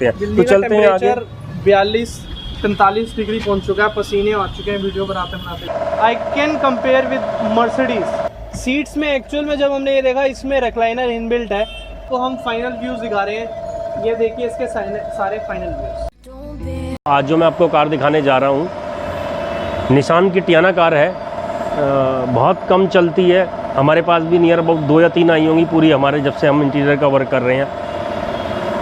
तो चलते हैं आगे। 42-45 डिग्री पहुंच चुका है, पसीने आ चुके हैं वीडियो बनाते बनाते। I can compare with Mercedes. Seats में एक्चुअल में जब हमने ये देखा इसमें रिक्लाइनर इनबिल्ट है, तो हम फाइनल व्यूज दिखा रहे हैं। ये देखिए इसके सारे फाइनल व्यूज। आज जो मैं आपको कार दिखाने जा रहा हूँ, निसान की टियाना कार है। बहुत कम चलती है, हमारे पास भी नियर अबाउट 2 या 3 आई होंगी पूरी हमारे, जब से हम इंटीरियर का वर्क कर रहे हैं।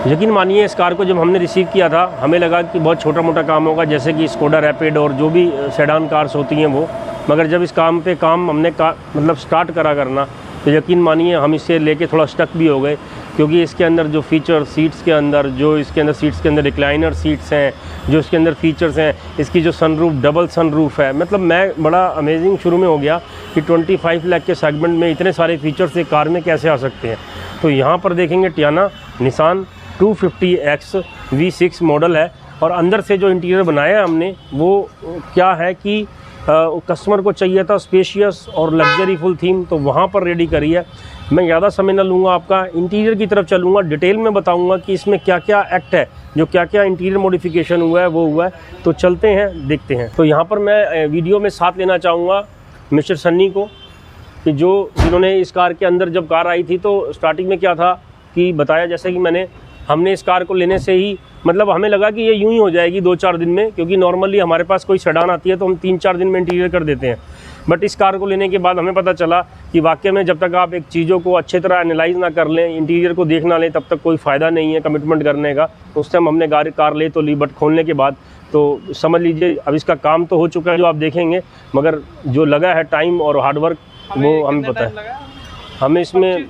यकीन मानिए इस कार को जब हमने रिसीव किया था, हमें लगा कि बहुत छोटा मोटा काम होगा, जैसे कि स्कोडा रैपिड और जो भी सेडान कार्स होती हैं वो। मगर जब इस काम हमने मतलब स्टार्ट करा करना, तो यकीन मानिए हम इसे लेके थोड़ा स्टक भी हो गए, क्योंकि इसके अंदर जो फीचर सीट्स के अंदर सीट्स के अंदर रिक्लाइनर सीट्स हैं, जो इसके अंदर फीचर्स हैं, इसकी जो सनरूफ डबल सनरूफ है, मतलब मैं बड़ा अमेजिंग शुरू में हो गया कि 25 लाख के सेगमेंट में इतने सारे फीचर्स एक कार में कैसे आ सकते हैं। तो यहाँ पर देखेंगे Tiana Nissan 250X V6 model है, और अंदर से जो इंटीरियर बनाया है हमने वो क्या है कि कस्टमर को चाहिए था स्पेशियस और लग्जरी फुल थीम, तो वहाँ पर रेडी करी है। मैं ज़्यादा समय न लूँगा, आपका इंटीरियर की तरफ चलूँगा, डिटेल में बताऊँगा कि इसमें क्या क्या एक्ट है, जो क्या क्या इंटीरियर मॉडिफिकेशन हुआ है वो हुआ है। तो चलते हैं देखते हैं। तो यहाँ पर मैं वीडियो में साथ लेना चाहूँगा मिस्टर सन्नी को, कि जिन्होंने इस कार के अंदर जब कार आई थी तो स्टार्टिंग में क्या था कि बताया, जैसे कि हमने इस कार को लेने से ही मतलब हमें लगा कि ये यूं ही हो जाएगी 2-4 दिन में, क्योंकि नॉर्मली हमारे पास कोई सेडान आती है तो हम 3-4 दिन में इंटीरियर कर देते हैं। बट इस कार को लेने के बाद हमें पता चला कि वाकई में जब तक आप एक चीज़ों को अच्छी तरह एनालाइज ना कर लें, इंटीरियर को देख ना लें, तब तक कोई फ़ायदा नहीं है कमिटमेंट करने का। उस टाइम हमने कार ले तो ली, बट खोलने के बाद तो समझ लीजिए अब इसका काम तो हो चुका है जो आप देखेंगे, मगर जो लगा है टाइम और हार्डवर्क वो हमें पता है। हमें इसमें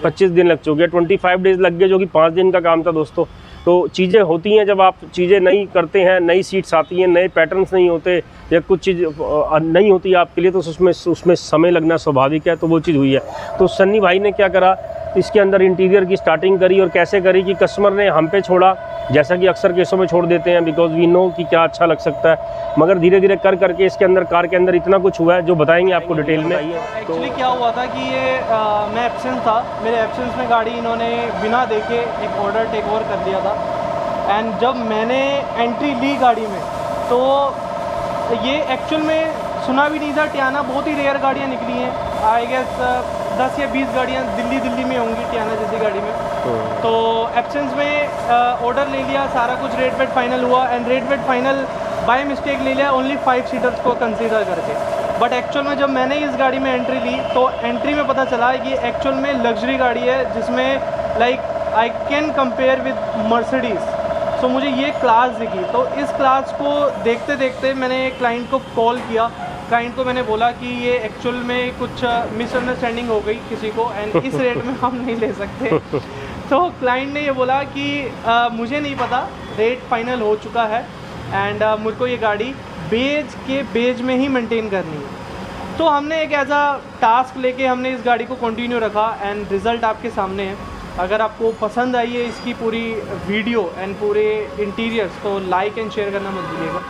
25 दिन लग चुके हैं, 25 डेज़ लग गए, जो कि 5 दिन का काम था दोस्तों। तो चीज़ें होती हैं, जब आप चीज़ें नहीं करते हैं, नई सीट्स आती हैं, नए पैटर्न्स नहीं होते, या कुछ चीज़ नहीं होती आपके लिए, तो उसमें समय लगना स्वाभाविक है। तो वो चीज़ हुई है। तो सन्नी भाई ने क्या करा, इसके अंदर इंटीरियर की स्टार्टिंग करी, और कैसे करी कि कस्टमर ने हम पे छोड़ा, जैसा कि अक्सर केसों में छोड़ देते हैं, बिकॉज वी नो कि क्या अच्छा लग सकता है। मगर धीरे धीरे करके इसके अंदर कार के अंदर इतना कुछ हुआ है जो बताएंगे आपको डिटेल में। एक्चुअली क्या हुआ था कि ये मैं एब्सेंस था, मेरे एब्सेंस में गाड़ी इन्होंने बिना देखे एक ऑर्डर टेक ओवर कर दिया था। एंड जब मैंने एंट्री ली गाड़ी में, तो ये एक्चुअल में सुना भी नहीं था। टियाना बहुत ही रेयर गाड़ियाँ निकली हैं, आई गेस 10 या 20 गाड़ियाँ दिल्ली में होंगी टियाना जैसी गाड़ी में। तो एब्सेंस में ऑर्डर ले लिया, सारा कुछ रेट वेट फाइनल हुआ, and rate weight final by mistake ले लिया ओनली 5 सीटर्स को कंसीडर करके। बट एक्चुअल में जब मैंने इस गाड़ी में एंट्री ली, तो एंट्री में पता चला कि एक्चुअल में लग्जरी गाड़ी है, जिसमें like I can compare with Mercedes. तो मुझे ये क्लास दिखी। तो इस क्लास को देखते देखते मैंने क्लाइंट को कॉल किया। क्लाइंट को मैंने बोला कि ये एक्चुअल में कुछ मिसअंडरस्टैंडिंग हो गई किसी को, एंड इस रेट में हम नहीं ले सकते। तो क्लाइंट ने ये बोला कि मुझे नहीं पता, रेट फाइनल हो चुका है, एंड मुझको ये गाड़ी बेज में ही मेंटेन करनी है। तो हमने एक ऐसा टास्क लेके हमने इस गाड़ी को कंटिन्यू रखा, एंड रिज़ल्ट आपके सामने है। अगर आपको पसंद आई है इसकी पूरी वीडियो एंड पूरे इंटीरियर्स, तो लाइक एंड शेयर करना मत भूलिएगा।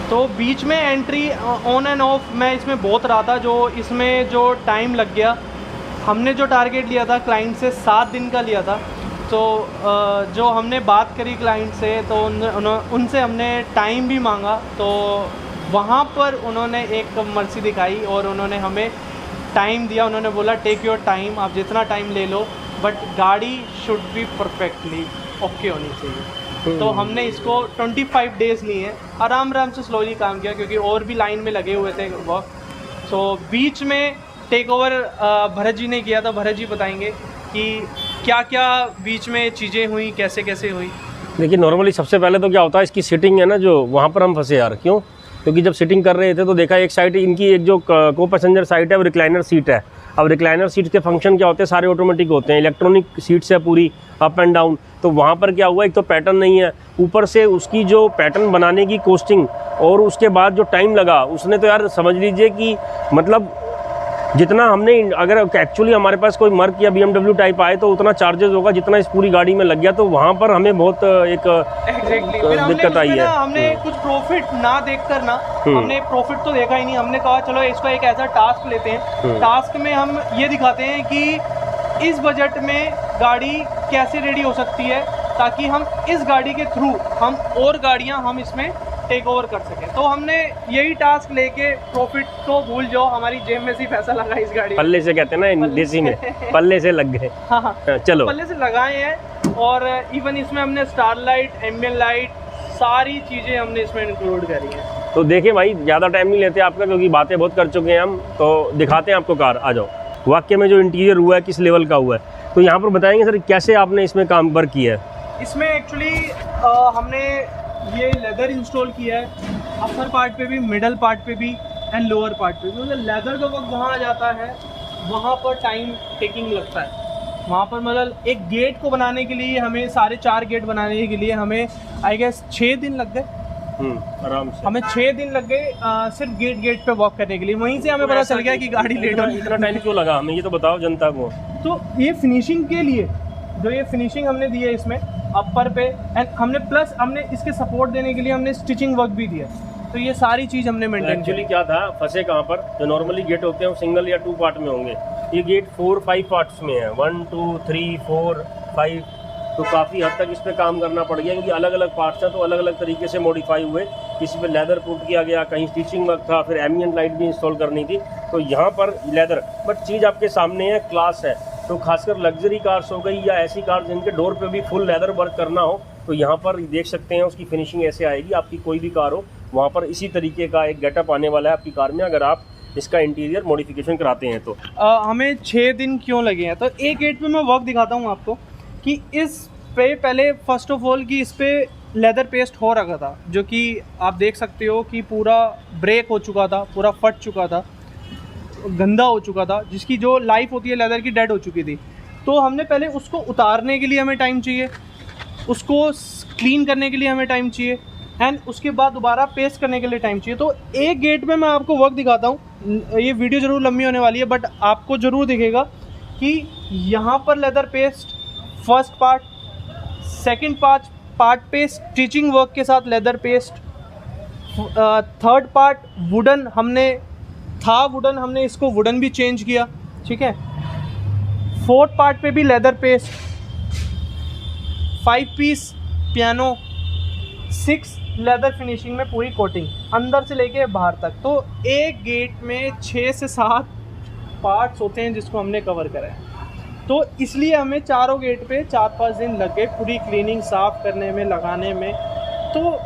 तो बीच में एंट्री ऑन एंड ऑफ मैं इसमें बहुत रहा था, जो इसमें जो टाइम लग गया, हमने जो टारगेट लिया था क्लाइंट से 7 दिन का लिया था। तो जो हमने बात करी क्लाइंट से, तो उनसे हमने टाइम भी मांगा, तो वहाँ पर उन्होंने एक मर्सी दिखाई और उन्होंने हमें टाइम दिया। उन्होंने बोला टेक योर टाइम, आप जितना टाइम ले लो, बट गाड़ी शुड बी परफेक्टली ओके होनी चाहिए। तो हमने इसको 25 डेज़ लिए हैं, आराम से स्लोली काम किया, क्योंकि और भी लाइन में लगे हुए थे वर्क। सो बीच में टेक ओवर भरत जी ने किया था। भरत जी बताएंगे कि क्या क्या बीच में चीज़ें हुई, कैसे कैसे हुई। देखिए नॉर्मली सबसे पहले तो क्या होता है, इसकी सीटिंग है ना, जो वहाँ पर हम फंसे यार। क्यों? क्योंकि जब सीटिंग कर रहे थे तो देखा एक साइड इनकी एक जो को पैसेंजर साइड है वो रिक्लाइनर सीट है। अब रिक्लाइनर सीट के फंक्शन क्या होते हैं, सारे ऑटोमेटिक होते हैं, इलेक्ट्रॉनिक सीट्स है पूरी, अप एंड डाउन। तो वहाँ पर क्या हुआ, एक तो पैटर्न नहीं है, ऊपर से उसकी जो पैटर्न बनाने की कॉस्टिंग और उसके बाद जो टाइम लगा, उसने तो यार समझ लीजिए कि मतलब जितना हमने, अगर एक्चुअली हमारे पास कोई मर्क या BMW टाइप आए तो उतना चार्जेस होगा जितना इस पूरी गाड़ी में लग गया। तो वहाँ पर हमें बहुत एक दिक्कत आई है। हमने कुछ प्रॉफिट ना देखकर ना, हमने प्रॉफिट तो देखा ही नहीं। हमने कहा चलो इसका एक ऐसा टास्क लेते हैं, टास्क में हम ये दिखाते हैं कि इस बजट में गाड़ी कैसे रेडी हो सकती है, ताकि हम इस गाड़ी के थ्रू हम और गाड़ियां हम इसमें टेक ओवर कर सकें। तो हमने यही टास्क लेके प्रॉफिट तो भूल जाओ, हमारी जेब में से पैसा लगा इस गाड़ी में। पल्ले से कहते हैं ना देसी में, पल्ले से लग गए। हाँ, चलो पल्ले से लगाए हैं। और इवन इसमें हमने स्टार लाइट, एम्बिएंट लाइट, सारी चीज़ें हमने इसमें इंक्लूड करी हैं। तो देखिए भाई, ज़्यादा टाइम नहीं लेते आपका, क्योंकि बातें बहुत कर चुके हैं हम, तो दिखाते हैं आपको कार। आ जाओ। वाकई में जो इंटीरियर हुआ है किस लेवल का हुआ है, तो यहाँ पर बताएंगे सर कैसे आपने इसमें काम वर्क किया है। इसमें एक्चुअली हमने ये लेदर इंस्टॉल किया है, अपर पार्ट पे भी, मिडल पार्ट पे भी एंड लोअर पार्ट पे भी। मतलब लेदर का वक्त जहाँ आ जाता है वहाँ पर टाइम टेकिंग लगता है। वहाँ पर मतलब एक गेट को बनाने के लिए हमें 4.5 गेट बनाने के लिए हमें आई गेस 6 दिन लग गए। आराम से हमें 6 दिन लग गए सिर्फ गेट पे वॉक करने के लिए। वहीं से हमें पता चल गया कि गाड़ी लेट हो रही है। इतना टाइम क्यों लगा हमें, ये तो बताओ जनता को। तो ये फिनिशिंग के लिए जो ये फिनिशिंग हमने दी है इसमें अपर पे, एंड हमने इसके सपोर्ट देने के लिए हमने स्टिचिंग वर्क भी दिया। तो ये सारी चीज़ हमने मेंटेन। एक्चुअली क्या था, फंसे कहाँ पर, जो नॉर्मली गेट होते हैं वो सिंगल या 2 पार्ट में होंगे, ये गेट 4-5 पार्ट्स में है, 1 2 3 4 5। तो काफ़ी हद तक इस पर काम करना पड़ गया, क्योंकि अलग अलग पार्ट्स हैं तो अलग अलग तरीके से मॉडिफाई हुए। किसी पे लेदर पुट किया गया, कहीं स्टिचिंग वर्क था, फिर एम्बिएंट लाइट भी इंस्टॉल करनी थी। तो यहाँ पर लेदर, बट चीज़ आपके सामने है, क्लास है। तो खासकर लग्जरी कार्स हो गई या ऐसी कार जिनके डोर पे भी फुल लेदर वर्क करना हो, तो यहाँ पर देख सकते हैं उसकी फिनिशिंग ऐसे आएगी। आपकी कोई भी कार हो वहाँ पर इसी तरीके का एक गेटअप आने वाला है आपकी कार में, अगर आप इसका इंटीरियर मॉडिफिकेशन कराते हैं तो। हमें 6 दिन क्यों लगे हैं, तो एक गेट पे मैं वर्क दिखाता हूँ आपको कि इस पे पहले फर्स्ट ऑफ ऑल कि इस पे लेदर पेस्ट हो रखा था, जो कि आप देख सकते हो कि पूरा ब्रेक हो चुका था, पूरा फट चुका था, गंदा हो चुका था, जिसकी जो लाइफ होती है लेदर की डेड हो चुकी थी। तो हमने पहले उसको उतारने के लिए हमें टाइम चाहिए, उसको क्लीन करने के लिए हमें टाइम चाहिए, एंड उसके बाद दोबारा पेस्ट करने के लिए टाइम चाहिए। तो एक गेट में मैं आपको वर्क दिखाता हूँ। ये वीडियो ज़रूर लंबी होने वाली है, बट आपको ज़रूर दिखेगा कि यहाँ पर leather paste first part, second part पे स्टिचिंग वर्क के साथ leather paste, third part wooden हमने इसको वुडन भी चेंज किया, ठीक है। फोर्थ पार्ट पे भी leather paste, 5 piece piano, 6 leather finishing में पूरी कोटिंग अंदर से लेके बाहर तक। तो एक गेट में 6 से 7 पार्ट्स होते हैं जिसको हमने कवर करा है। तो इसलिए हमें चारों गेट पे 4-5 दिन लग गए पूरी क्लीनिंग साफ़ करने में, लगाने में। तो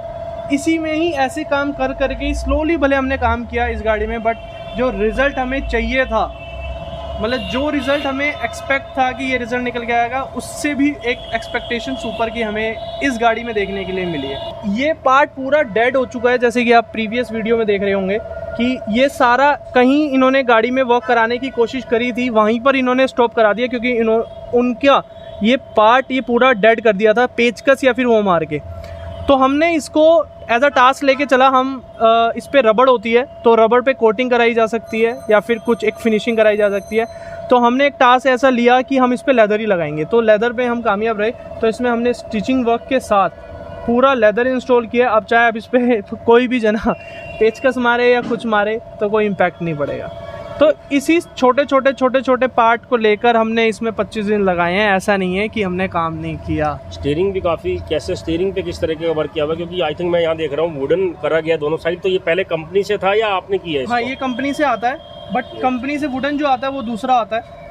इसी में ही ऐसे काम कर करके ही स्लोली भले हमने काम किया इस गाड़ी में, बट जो रिज़ल्ट हमें चाहिए था, मतलब जो रिज़ल्ट हमें एक्सपेक्ट था कि ये रिज़ल्ट निकल के आएगा, उससे भी एक एक्सपेक्टेशन सुपर की हमें इस गाड़ी में देखने के लिए मिली है। ये पार्ट पूरा डेड हो चुका है, जैसे कि आप प्रीवियस वीडियो में देख रहे होंगे कि ये सारा कहीं इन्होंने गाड़ी में वर्क कराने की कोशिश करी थी, वहीं पर इन्होंने स्टॉप करा दिया, क्योंकि उनका ये पार्ट ये पूरा डेड कर दिया था पेचकस या फिर वो मार के। तो हमने इसको एज अ टास्क लेके चला, हम इस पे रबड़ होती है तो रबड़ पे कोटिंग कराई जा सकती है या फिर कुछ एक फिनिशिंग कराई जा सकती है। तो हमने एक टास्क ऐसा लिया कि हम इस पे लेदर ही लगाएंगे, तो लेदर पे हम कामयाब रहे। तो इसमें हमने स्टिचिंग वर्क के साथ पूरा लेदर इंस्टॉल किया। अब चाहे अब इस पे कोई भी जना पेचकस मारे या कुछ मारे तो कोई इम्पैक्ट नहीं पड़ेगा। तो इसी छोटे छोटे पार्ट को लेकर हमने इसमें 25 दिन लगाए हैं, ऐसा नहीं है कि हमने काम नहीं किया। स्टीयरिंग भी काफ़ी, कैसे स्टीयरिंग पे किस तरीके का वर्क किया हुआ, क्योंकि आई थिंक मैं यहाँ देख रहा हूँ वुडन करा गया दोनों साइड। तो ये पहले कंपनी से था या आपने किया है? हाँ, ये कंपनी से आता है, बट कंपनी से वुडन जो आता है वो दूसरा आता है,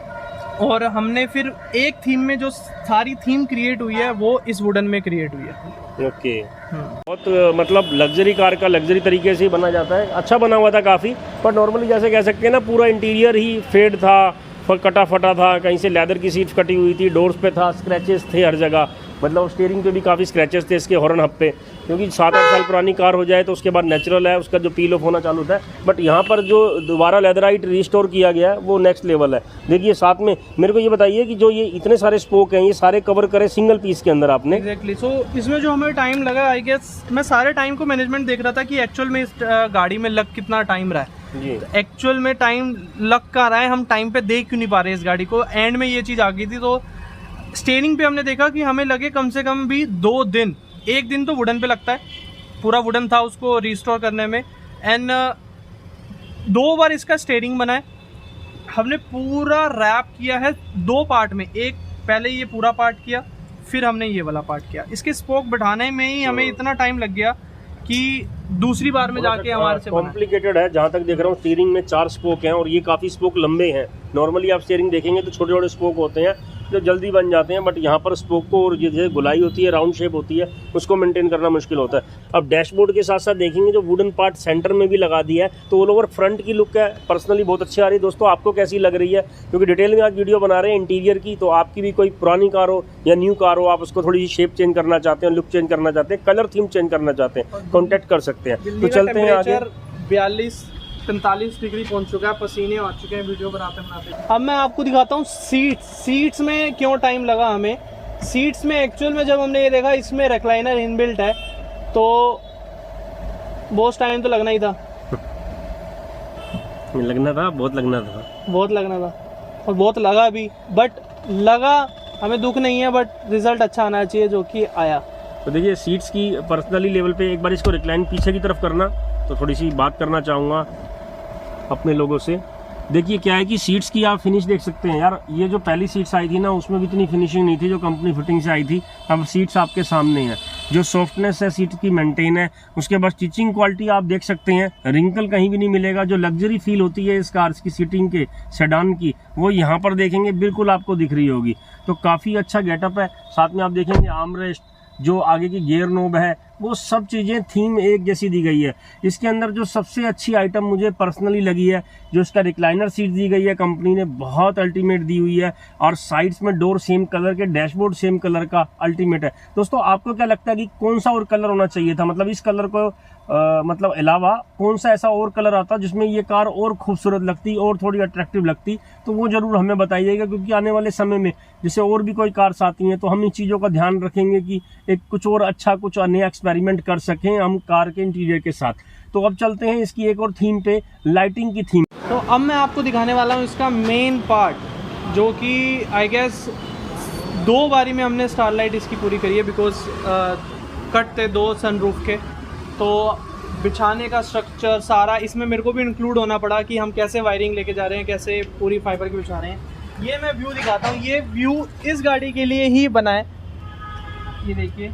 और हमने फिर एक थीम में जो सारी थीम क्रिएट हुई है वो इस वुडन में क्रिएट हुई है। ओके। बहुत मतलब लग्जरी कार का लग्जरी तरीके से ही बना जाता है। अच्छा बना हुआ था काफ़ी, पर नॉर्मली जैसे कह सकते हैं ना, पूरा इंटीरियर ही फेड था, कटा फटा था, कहीं से लेदर की सीट्स कटी हुई थी, डोर्स पे था, स्क्रैचेस थे हर जगह। मतलब स्टीयरिंग पे भी काफ़ी स्क्रैचेस थे, इसके हॉर्न हब पे, क्योंकि 7-8 साल पुरानी कार हो जाए तो उसके बाद नेचुरल है उसका जो पील ऑफ होना चालू होता है। बट यहाँ पर जो दोबारा लेदराइट रिस्टोर किया गया है वो नेक्स्ट लेवल है। देखिए साथ में मेरे को ये बताइए कि जो ये इतने सारे स्पोक हैं ये सारे कवर करे सिंगल पीस के अंदर आपने? एग्जैक्टली। सो इसमें जो हमें टाइम लगा, आई गेस मैं सारे टाइम को मैनेजमेंट देख रहा था कि एक्चुअल में इस गाड़ी में लग कितना टाइम रहा है। एक्चुअल में टाइम लग का रहा है, हम टाइम पे देख क्यों नहीं पा रहे इस गाड़ी को। एंड में ये चीज़ आ गई थी, तो स्टीयरिंग पे हमने देखा कि हमें लगे कम से कम भी 2 दिन। एक दिन तो वुडन पे लगता है, पूरा वुडन था उसको रिस्टोर करने में। एंड 2 बार इसका स्टीयरिंग बना है, हमने पूरा रैप किया है 2 पार्ट में। एक पहले ये पूरा पार्ट किया, फिर हमने ये वाला पार्ट किया। इसके स्पोक बैठाने में ही हमें इतना टाइम लग गया कि दूसरी बार में जाके हमारे से कॉम्प्लिकेटेड है। जहाँ तक देख रहा हूँ स्टीयरिंग में 4 स्पोक हैं और ये काफ़ी स्पोक लंबे हैं। नॉर्मली आप स्टीयरिंग देखेंगे तो छोटे छोटे स्पोक होते हैं जो जल्दी बन जाते हैं, बट यहाँ पर स्पोक को और जैसे गुलाई होती है, राउंड शेप होती है, उसको मेंटेन करना मुश्किल होता है। अब डैशबोर्ड के साथ साथ देखेंगे जो वुडन पार्ट सेंटर में भी लगा दिया है, तो ऑल ओवर फ्रंट की लुक है पर्सनली बहुत अच्छी आ रही है। दोस्तों आपको कैसी लग रही है, क्योंकि डिटेल में आज वीडियो बना रहे हैं इंटीरियर की, तो आपकी भी कोई पुरानी कार हो या न्यू कार हो, आप उसको थोड़ी सी शेप चेंज करना चाहते हैं, लुक चेंज करना चाहते हैं, कलर थीम चेंज करना चाहते हैं, कॉन्टैक्ट कर सकते हैं। तो चलते हैं आगे। 42-45 डिग्री पहुंच चुका है, पसीने आ चुके हैं वीडियो बनाते बनाते। अब मैं आपको दिखाता हूँ सीट्स में क्यों टाइम लगा हमें। सीट्स में एक्चुअल में जब हमने ये देखा इसमें रिक्लाइनर इनबिल्ट है, तो बहुत टाइम तो लगना ही था। लगना था, बहुत लगना था, बहुत लगना था और बहुत लगा भी, बट लगा हमें दुख नहीं है, बट रिजल्ट अच्छा आना चाहिए, जो कि आया। तो देखिए सीट्स की पर्सनली लेवल पे एक बार इसको रिक्लाइन पीछे की तरफ करना, तो थोड़ी सी बात करना चाहूँगा अपने लोगों से। देखिए क्या है कि सीट्स की आप फिनिश देख सकते हैं यार, ये जो पहली सीट्स आई थी ना उसमें भी इतनी फिनिशिंग नहीं थी जो कंपनी फिटिंग से आई थी। अब सीट्स आपके सामने है, जो सॉफ्टनेस है सीट की मेंटेन है। उसके बाद स्टिचिंग क्वालिटी आप देख सकते हैं, रिंकल कहीं भी नहीं मिलेगा। जो लग्जरी फील होती है इस कार्स की सीटिंग के सेडान की, वो यहाँ पर देखेंगे बिल्कुल आपको दिख रही होगी। तो काफ़ी अच्छा गेटअप है। साथ में आप देखेंगे आर्मरेस्ट, जो आगे की गियर नोब है, वो सब चीज़ें थीम एक जैसी दी गई है। इसके अंदर जो सबसे अच्छी आइटम मुझे पर्सनली लगी है, जो इसका रिक्लाइनर सीट दी गई है, कंपनी ने बहुत अल्टीमेट दी हुई है। और साइड्स में डोर सेम कलर के, डैशबोर्ड सेम कलर का अल्टीमेट है। दोस्तों आपको क्या लगता है कि कौन सा और कलर होना चाहिए था, मतलब इस कलर को मतलब अलावा कौन सा ऐसा और कलर आता जिसमें ये कार और खूबसूरत लगती और थोड़ी अट्रैक्टिव लगती, तो वो जरूर हमें बताइएगा। क्योंकि आने वाले समय में जैसे और भी कोई कार्स आती हैं तो हम इन चीज़ों का ध्यान रखेंगे कि एक कुछ और अच्छा, कुछ नया एक्सपेरिमेंट कर सकें हम कार के इंटीरियर के साथ। तो अब चलते हैं इसकी एक और थीम पे, लाइटिंग की थीम। तो अब मैं आपको दिखाने वाला हूँ इसका मेन पार्ट, जो कि आई गेस 2 बारी में हमने स्टारलाइट इसकी पूरी करी है, बिकॉज कट थे 2 सनरूफ के। तो बिछाने का स्ट्रक्चर सारा इसमें मेरे को भी इंक्लूड होना पड़ा कि हम कैसे वायरिंग लेके जा रहे हैं, कैसे पूरी फाइबर की बिछा रहे हैं। ये मैं व्यू दिखाता हूँ, ये व्यू इस गाड़ी के लिए ही बना है। ये देखिए,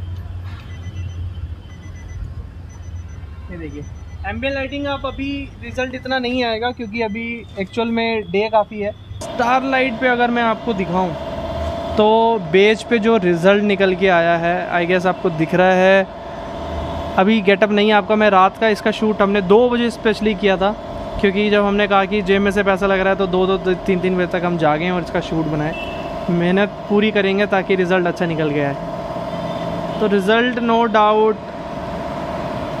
ये देखिए एम्बिएंट लाइटिंग। आप अभी रिजल्ट इतना नहीं आएगा क्योंकि अभी एक्चुअल में डे काफ़ी है। स्टार लाइट पे अगर मैं आपको दिखाऊं तो बेज पे जो रिज़ल्ट निकल के आया है, आई गेस आपको दिख रहा है। अभी गेटअप नहीं है आपका, मैं रात का इसका शूट हमने 2 बजे स्पेशली किया था, क्योंकि जब हमने कहा कि जेब में से पैसा लग रहा है तो 2-3 बजे तक हम जागें और इसका शूट बनाएं। मेहनत पूरी करेंगे ताकि रिज़ल्ट अच्छा निकल गया है। तो रिज़ल्ट नो डाउट,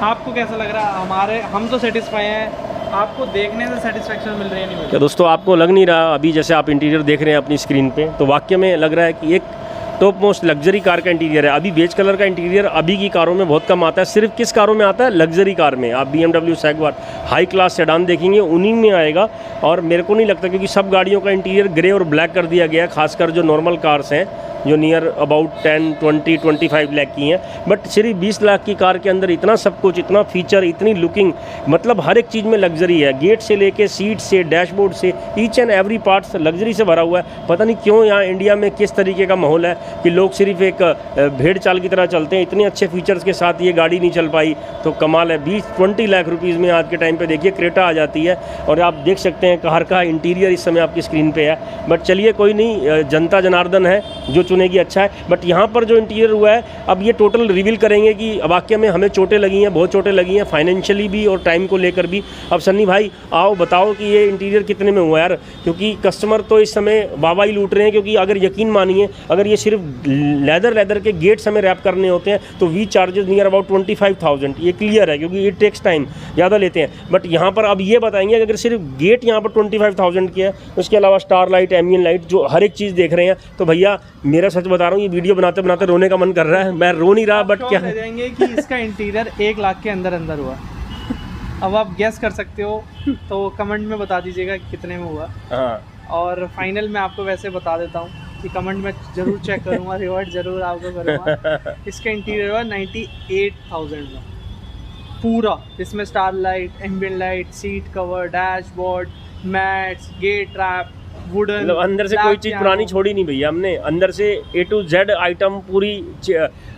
आपको कैसा लग रहा है? हम तो सेटिस्फाई हैं, आपको देखने से सेटिस्फेक्शन मिल रही है नहीं? क्या दोस्तों आपको लग नहीं रहा अभी जैसे आप इंटीरियर देख रहे हैं अपनी स्क्रीन पे, तो वाकई में लग रहा है कि एक टॉप मोस्ट लग्जरी कार का इंटीरियर है। अभी बेज कलर का इंटीरियर अभी की कारों में बहुत कम आता है, सिर्फ किस कारों में आता है? लग्जरी कार में। आप BMW सैगवार हाई क्लास सेडान देखेंगे उन्हीं में आएगा। और मेरे को नहीं लगता, क्योंकि सब गाड़ियों का इंटीरियर ग्रे और ब्लैक कर दिया गया है, खासकर जो नॉर्मल कार्स हैं जो नियर अबाउट 10-20-25 लाख की हैं। बट सिर्फ 20 लाख की कार के अंदर इतना सब कुछ, इतना फीचर, इतनी लुकिंग, मतलब हर एक चीज़ में लग्जरी है। गेट से लेके सीट से, डैशबोर्ड से, each and every part luxury से भरा हुआ है। पता नहीं क्यों यहाँ इंडिया में किस तरीके का माहौल है कि लोग सिर्फ एक भेड़ चाल की तरह चलते हैं। इतने अच्छे फीचर्स के साथ ये गाड़ी नहीं चल पाई तो कमाल है। 20-20 लाख रुपीज़ में आज के टाइम पे देखिए क्रेटा आ जाती है। और आप देख सकते हैं कार का इंटीरियर इस समय आपकी स्क्रीन पे है। बट चलिए कोई नहीं, जनता जनार्दन है, जो चुनेगी अच्छा है। बट यहाँ पर जो इंटीरियर हुआ है, अब ये टोटल रिवील करेंगे कि वाकई में हमें चोटें लगी हैं, बहुत चोटें लगी हैं, फाइनेंशियली भी और टाइम को लेकर भी। अब सन्नी भाई आओ बताओ कि ये इंटीरियर कितने में हुआ यार, क्योंकि कस्टमर तो इस समय वाहवाही ही लूट रहे हैं। क्योंकि अगर यकीन मानिए, अगर ये सिर्फ लेदर के गेट्स हमें रैप करने होते हैं तो वी चार्जेस नियर अबाउट 25,000, ये क्लियर है, क्योंकि इट टेक्स टाइम, ज़्यादा लेते हैं। बट यहाँ पर अब ये बताएंगे कि अगर सिर्फ गेट यहाँ पर 25,000 की है, उसके अलावा स्टार लाइट, एम्बिएंट लाइट, जो हर एक चीज़ देख रहे हैं, तो भैया मेरा सच बता रहा हूँ, ये वीडियो बनाते बनाते रोने का मन कर रहा है। मैं रो नहीं रहा, बट क्या जाएंगे कि इसका इंटीरियर 1 लाख के अंदर हुआ। अब आप गेस कर सकते हो तो कमेंट में बता दीजिएगा कितने में हुआ। हाँ, और फाइनल मैं आपको वैसे बता देता हूँ कि कमेंट में जरूर चेक करूँगा, रिवर्ट जरूर आपको करूँगा। इसका इंटीरियर हुआ 98,000 में पूरा, इसमें star light, ambient light, seat cover, dashboard, mats, gate wrap, wooden, मतलब अंदर से कोई चीज़ पुरानी छोड़ी नहीं भैया हमने, अंदर से A to Z आइटम पूरी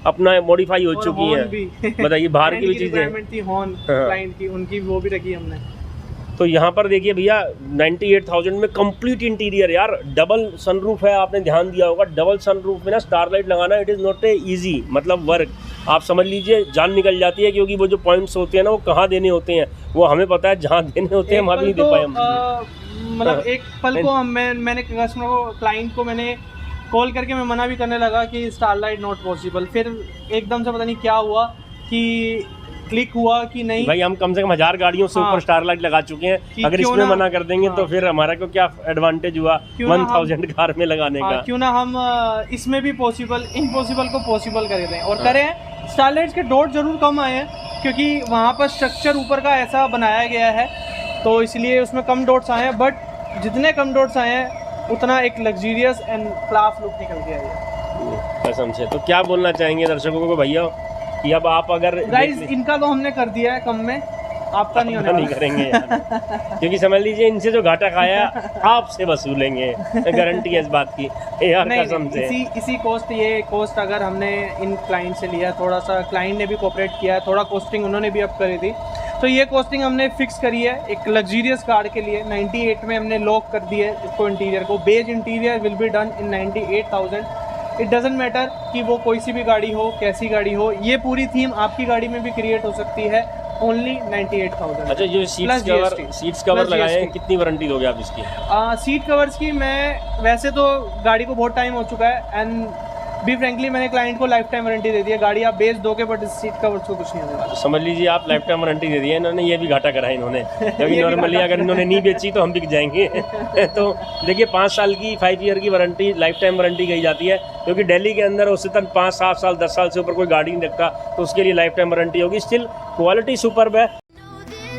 अपना मॉडिफाई हो चुकी है। बताइए बाहर की भी चीज़ें थी, हॉर्न क्लाइंट की, उनकी वो भी रखी हमने। तो यहाँ पर देखिए भैया 98,000 में कंप्लीट इंटीरियर यार, डबल सनरूफ है, आपने ध्यान दिया होगा। डबल सनरूफ में ना स्टारलाइट लगाना it is not a easy मतलब वर्क, आप समझ लीजिए जान निकल जाती है, क्योंकि वो जो पॉइंट्स होते हैं ना वो कहाँ देने होते हैं वो हमें पता है, जहाँ देने होते हैं वहाँ भी नहीं दे पाए हम। मतलब एक पल को मैंने कस्टमर को, क्लाइंट को मैंने कॉल करके मैं मना भी करने लगा कि स्टारलाइट नॉट पॉसिबल, फिर एकदम से पता नहीं क्या हुआ कि क्लिक हुआ कि नहीं भाई हम कम से कम 1000 गाड़ियों से ऊपर स्टारलाइट लगा चुके हैं, अगर इसमें मना कर देंगे तो फिर हमारा को क्या एडवांटेज हुआ 1000 कार में लगाने का। क्यों ना हम इसमें भी पॉसिबल, इम्पॉसिबल को पॉसिबल कर दें और करें। स्टारलाइट्स के डॉट जरूर कम आए हैं क्योंकि वहाँ पर स्ट्रक्चर ऊपर का ऐसा बनाया गया है तो इसलिए उसमें कम डॉट्स आए हैं, बट जितने कम डॉट्स आए हैं उतना एक लग्जरियस एंड क्लास लुक निकल के आई है कसम से। तो क्या बोलना चाहेंगे दर्शकों को भैया कि अब आप अगर गाइस इनका तो हमने कर दिया है कम में, आपका नहीं होने नहीं करेंगे यार क्योंकि समझ लीजिए इनसे जो घाटा खाया आपसे वसूलेंगे, गारंटी है इस बात की यार कसम से। इसी कॉस्ट, ये कॉस्ट अगर हमने इन क्लाइंट से लिया, थोड़ा सा क्लाइंट ने भी कोऑपरेट किया है, थोड़ा कॉस्टिंग उन्होंने भी अप करी थी, तो ये कॉस्टिंग हमने फिक्स करी है एक लग्जरियस कार के लिए। 98 में हमने लॉक कर दी है इसको, इंटीरियर को। Beige interior will be done in 98,000। It doesn't matter कि वो कोई सी भी गाड़ी हो, कैसी गाड़ी हो, ये पूरी थीम आपकी गाड़ी में भी क्रिएट हो सकती है। ओनली 98,000। अच्छा जो सीट्स कवर लगाए हैं कितनी वारंटी दोगे आप इसकी? सीट कवर्स की मैं वैसे तो गाड़ी को बहुत टाइम हो चुका है एंड बी फ्रेंकली मैंने क्लाइंट को लाइफ टाइम वारंटी दे दी है। गाड़ी आप बेच दोगे बट सीट कवर्स को कुछ नहीं होने वाला। समझ लीजिए आप लाइफ टाइम वारंटी दे दी है इन्होंने, ये भी घाटा करा है इन्होंने क्योंकि नॉर्मली अगर इन्होंने नहीं बेची तो हम बिक जाएंगे तो देखिए 5 साल की 5 ईयर की वारंटी, लाइफ टाइम वारंटी कही जाती है क्योंकि दिल्ली के अंदर औसतन 5, 7 साल 10 साल से ऊपर कोई गाड़ी नहीं रखता तो उसके लिए लाइफ टाइम वारंटी होगी। स्टिल क्वालिटी सुपर्ब है।